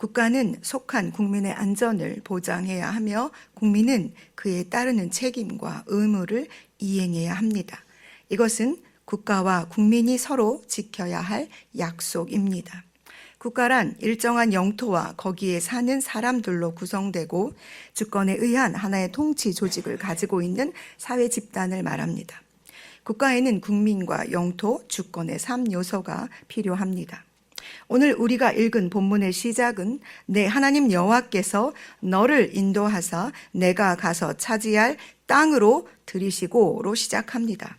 국가는 속한 국민의 안전을 보장해야 하며 국민은 그에 따르는 책임과 의무를 이행해야 합니다. 이것은 국가와 국민이 서로 지켜야 할 약속입니다. 국가란 일정한 영토와 거기에 사는 사람들로 구성되고 주권에 의한 하나의 통치 조직을 가지고 있는 사회 집단을 말합니다. 국가에는 국민과 영토, 주권의 3요소가 필요합니다. 오늘 우리가 읽은 본문의 시작은 내 하나님 여호와께서 너를 인도하사 내가 가서 차지할 땅으로 들이시고로 시작합니다.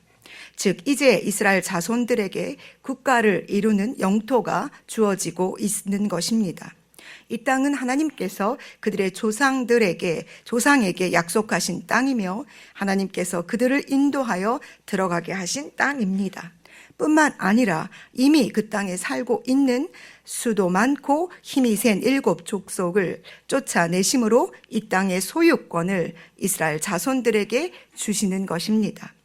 즉 이제 이스라엘 자손들에게 국가를 이루는 영토가 주어지고 있는 것입니다. 이 땅은 하나님께서 그들의 조상에게 약속하신 땅이며 하나님께서 그들을 인도하여 들어가게 하신 땅입니다. 뿐만 아니라 이미 그 땅에 살고 있는 수도 많고 힘이 센 7 족속을 쫓아내심으로 이 땅의 소유권을 이스라엘 자손들에게 주시는 것입니다.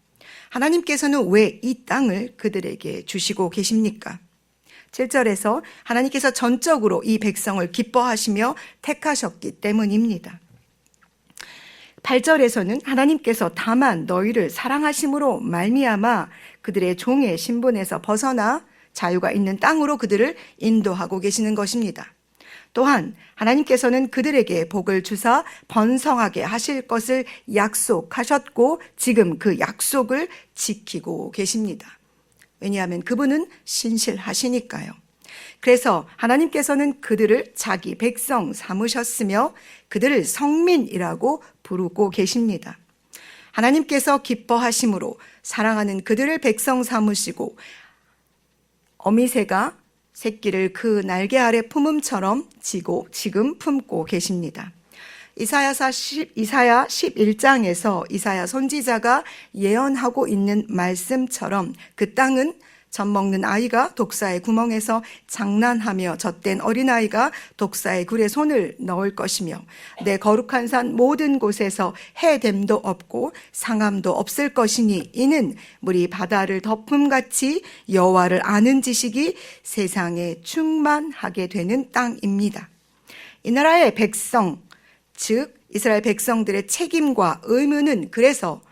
하나님께서는 왜 이 땅을 그들에게 주시고 계십니까? 7절에서 하나님께서 전적으로 이 백성을 기뻐하시며 택하셨기 때문입니다. 8절에서는 하나님께서 다만 너희를 사랑하심으로 말미암아 그들의 종의 신분에서 벗어나 자유가 있는 땅으로 그들을 인도하고 계시는 것입니다. 또한 하나님께서는 그들에게 복을 주사 번성하게 하실 것을 약속하셨고 지금 그 약속을 지키고 계십니다. 왜냐하면 그분은 신실하시니까요. 그래서 하나님께서는 그들을 자기 백성 삼으셨으며 그들을 성민이라고 부르고 계십니다. 하나님께서 기뻐하심으로 사랑하는 그들을 백성 삼으시고 어미새가 새끼를 그 날개 아래 품음처럼 지금 품고 계십니다. 이사야 11장에서 이사야 선지자가 예언하고 있는 말씀처럼 그 땅은 젖 먹는 아이가 독사의 구멍에서 장난하며 젖된 어린아이가 독사의 굴에 손을 넣을 것이며 내 거룩한 산 모든 곳에서 해됨도 없고 상함도 없을 것이니 이는 물이 바다를 덮음같이 여호와를 아는 지식이 세상에 충만하게 되는 땅입니다. 이 나라의 백성, 즉 이스라엘 백성들의 책임과 의무는 그래서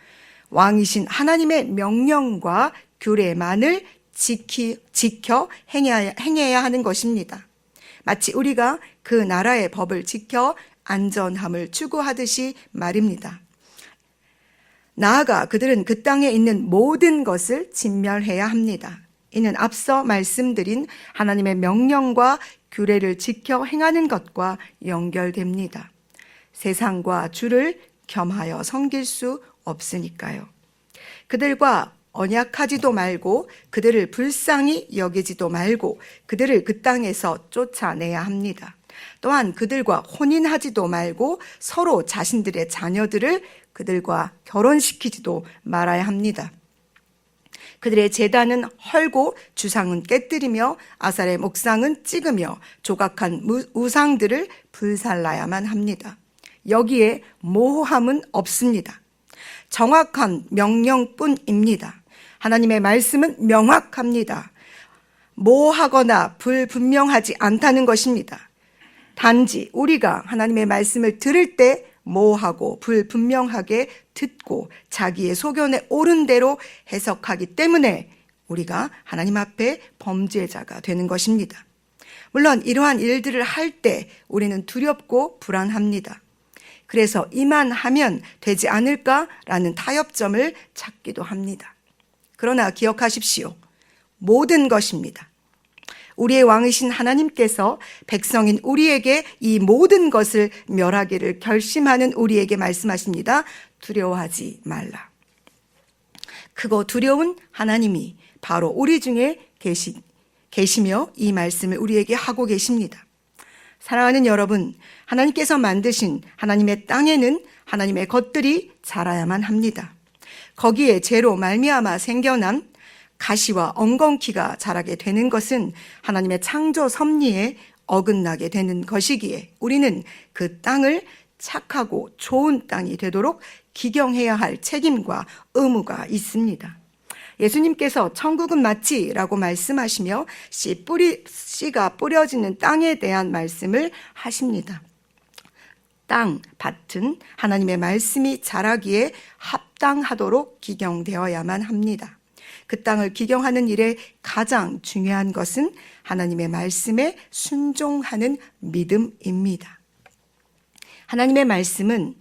왕이신 하나님의 명령과 규례만을 지켜 행해야 하는 것입니다. 마치 우리가 그 나라의 법을 지켜 안전함을 추구하듯이 말입니다. 나아가 그들은 그 땅에 있는 모든 것을 진멸해야 합니다. 이는 앞서 말씀드린 하나님의 명령과 규례를 지켜 행하는 것과 연결됩니다. 세상과 주를 겸하여 섬길 수 없으니까요. 그들과 언약하지도 말고 그들을 불쌍히 여기지도 말고 그들을 그 땅에서 쫓아내야 합니다. 또한 그들과 혼인하지도 말고 서로 자신들의 자녀들을 그들과 결혼시키지도 말아야 합니다. 그들의 제단은 헐고 주상은 깨뜨리며 아살의 목상은 찍으며 조각한 우상들을 불살라야만 합니다. 여기에 모호함은 없습니다. 정확한 명령뿐입니다. 하나님의 말씀은 명확합니다. 모호하거나 불분명하지 않다는 것입니다. 단지 우리가 하나님의 말씀을 들을 때 모호하고 불분명하게 듣고 자기의 소견에 옳은 대로 해석하기 때문에 우리가 하나님 앞에 범죄자가 되는 것입니다. 물론 이러한 일들을 할 때 우리는 두렵고 불안합니다. 그래서 이만 하면 되지 않을까라는 타협점을 찾기도 합니다. 그러나 기억하십시오. 모든 것입니다. 우리의 왕이신 하나님께서 백성인 우리에게 이 모든 것을 멸하기를 결심하는 우리에게 말씀하십니다. 두려워하지 말라. 크고 두려운 하나님이 바로 우리 중에 계시며 이 말씀을 우리에게 하고 계십니다. 사랑하는 여러분, 하나님께서 만드신 하나님의 땅에는 하나님의 것들이 자라야만 합니다. 거기에 죄로 말미암아 생겨난 가시와 엉겅퀴가 자라게 되는 것은 하나님의 창조 섭리에 어긋나게 되는 것이기에 우리는 그 땅을 착하고 좋은 땅이 되도록 기경해야 할 책임과 의무가 있습니다. 예수님께서 천국은 마치라고 말씀하시며 씨가 뿌려지는 땅에 대한 말씀을 하십니다. 땅, 밭은 하나님의 말씀이 자라기에 합당하도록 기경되어야만 합니다. 그 땅을 기경하는 일에 가장 중요한 것은 하나님의 말씀에 순종하는 믿음입니다. 하나님의 말씀은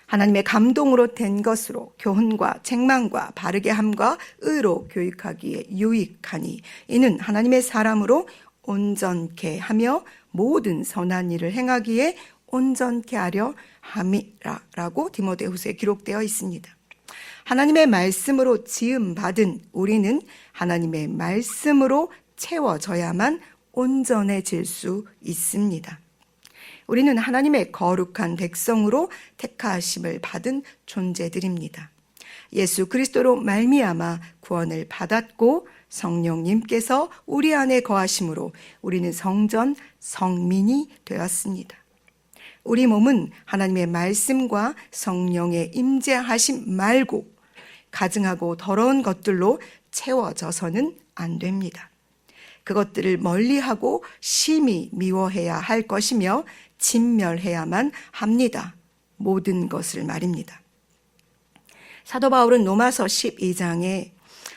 하나님의 감동으로 된 것으로 교훈과 책망과 바르게 함과 의로 교육하기에 유익하니 이는 하나님의 사람으로 온전케 하며 모든 선한 일을 행하기에 온전케 하려 함이라고 디모데후서에 기록되어 있습니다. 하나님의 말씀으로 지음받은 우리는 하나님의 말씀으로 채워져야만 온전해질 수 있습니다. 우리는 하나님의 거룩한 백성으로 택하심을 받은 존재들입니다. 예수 그리스도로 말미암아 구원을 받았고 성령님께서 우리 안에 거하심으로 우리는 성전 성민이 되었습니다. 우리 몸은 하나님의 말씀과 성령의 임재하심 말고 가증하고 더러운 것들로 채워져서는 안 됩니다. 그것들을 멀리하고 심히 미워해야 할 것이며 진멸해야만 합니다. 모든 것을 말입니다. 사도 바울은 로마서 12장에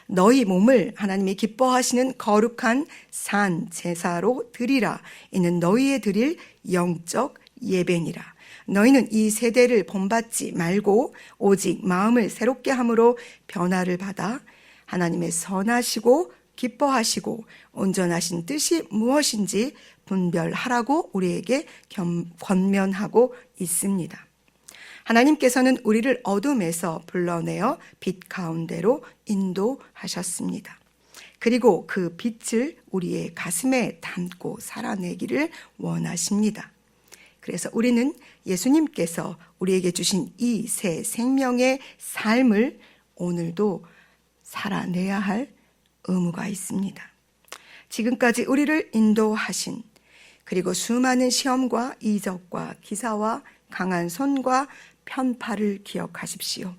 너희 몸을 하나님이 기뻐하시는 거룩한 산 제사로 드리라. 이는 너희의 드릴 영적 예배니라. 너희는 이 세대를 본받지 말고 오직 마음을 새롭게 함으로 변화를 받아 하나님의 선하시고 기뻐하시고 온전하신 뜻이 무엇인지 분별하라고 우리에게 권면하고 있습니다. 하나님께서는 우리를 어둠에서 불러내어 빛 가운데로 인도하셨습니다. 그리고 그 빛을 우리의 가슴에 담고 살아내기를 원하십니다. 그래서 우리는 예수님께서 우리에게 주신 이 새 생명의 삶을 오늘도 살아내야 할 의무가 있습니다. 지금까지 우리를 인도하신 그리고 수많은 시험과 이적과 기사와 강한 손과 편파를 기억하십시오.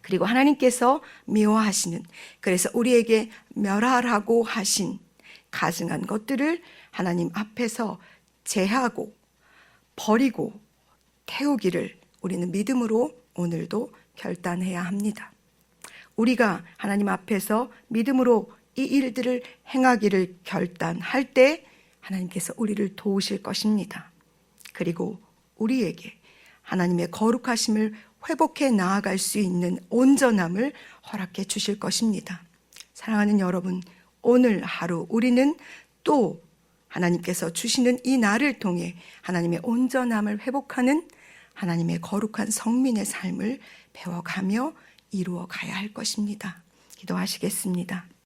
그리고 하나님께서 미워하시는, 그래서 우리에게 멸하라고 하신 가증한 것들을 하나님 앞에서 제하고 버리고 태우기를 우리는 믿음으로 오늘도 결단해야 합니다. 우리가 하나님 앞에서 믿음으로 이 일들을 행하기를 결단할 때 하나님께서 우리를 도우실 것입니다. 그리고 우리에게 하나님의 거룩하심을 회복해 나아갈 수 있는 온전함을 허락해 주실 것입니다. 사랑하는 여러분, 오늘 하루 우리는 또 하나님께서 주시는 이 날을 통해 하나님의 온전함을 회복하는 하나님의 거룩한 성민의 삶을 배워가며 이루어 가야 할 것입니다. 기도하시겠습니다.